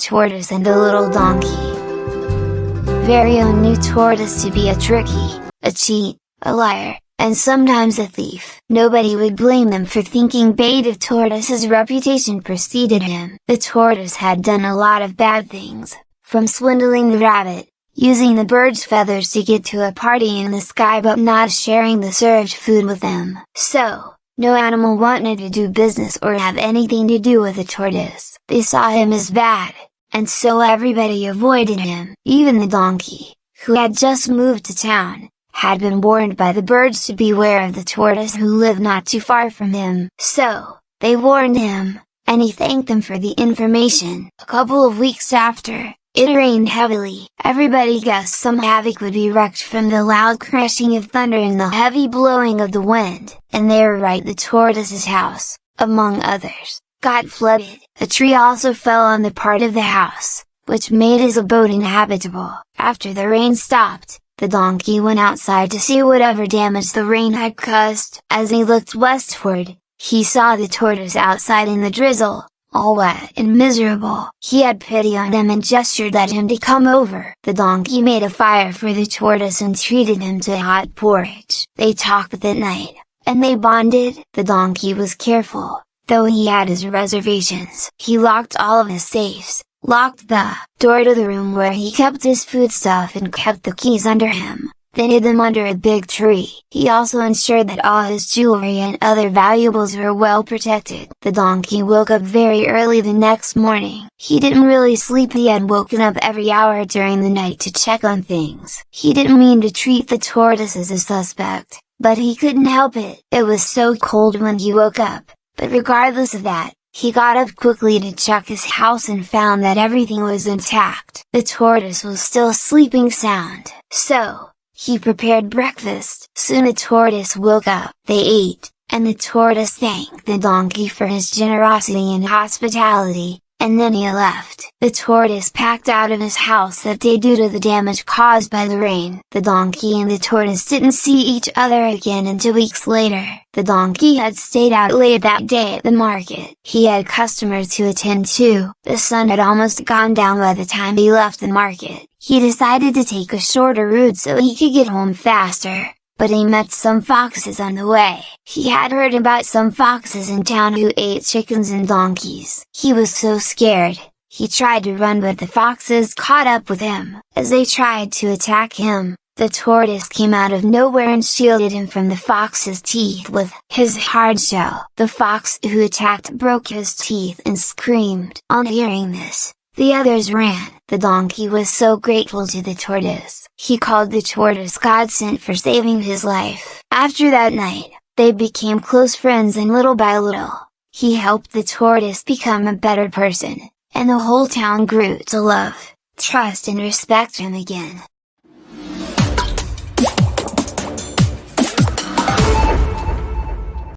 Tortoise and the Little Donkey. Vario knew Tortoise to be a tricky, a cheat, a liar, and sometimes a thief. Nobody would blame them for thinking bad if Tortoise's reputation preceded him. The Tortoise had done a lot of bad things, from swindling the rabbit, using the bird's feathers to get to a party in the sky but not sharing the served food with them. So, no animal wanted to do business or have anything to do with the Tortoise. They saw him as bad, and so everybody avoided him. Even the donkey, who had just moved to town, had been warned by the birds to beware of the Tortoise who lived not too far from him. So, they warned him, and he thanked them for the information. A couple of weeks after, it rained heavily. Everybody guessed some havoc would be wreaked from the loud crashing of thunder and the heavy blowing of the wind. And they were right. The Tortoise's house, among others, got flooded. A tree also fell on the part of the house, which made his abode inhabitable. After the rain stopped, the donkey went outside to see whatever damage the rain had caused. As he looked westward, he saw the Tortoise outside in the drizzle, all wet and miserable. He had pity on him and gestured at him to come over. The donkey made a fire for the Tortoise and treated him to hot porridge. They talked that night, and they bonded. The donkey was careful, though he had his reservations. He locked all of his safes, locked the door to the room where he kept his foodstuff and kept the keys under him, then hid them under a big tree. He also ensured that all his jewelry and other valuables were well protected. The donkey woke up very early the next morning. He didn't really sleep. He had woken up every hour during the night to check on things. He didn't mean to treat the Tortoise as a suspect, but he couldn't help it. It was so cold when he woke up, but regardless of that, he got up quickly to check his house and found that everything was intact. The Tortoise was still sleeping sound. So, he prepared breakfast. Soon the Tortoise woke up. They ate, and the Tortoise thanked the donkey for his generosity and hospitality, and then he left. The Tortoise packed out of his house that day due to the damage caused by the rain. The donkey and the Tortoise didn't see each other again until weeks later. The donkey had stayed out late that day at the market. He had customers to attend to. The sun had almost gone down by the time he left the market. He decided to take a shorter route so he could get home faster, but he met some foxes on the way. He had heard about some foxes in town who ate chickens and donkeys. He was so scared, he tried to run but the foxes caught up with him. As they tried to attack him, the Tortoise came out of nowhere and shielded him from the fox's teeth with his hard shell. The fox who attacked broke his teeth and screamed. On hearing this, the others ran. The donkey was so grateful to the Tortoise. He called the Tortoise God sent for saving his life. After that night, they became close friends and little by little, he helped the Tortoise become a better person, and the whole town grew to love, trust and respect him again.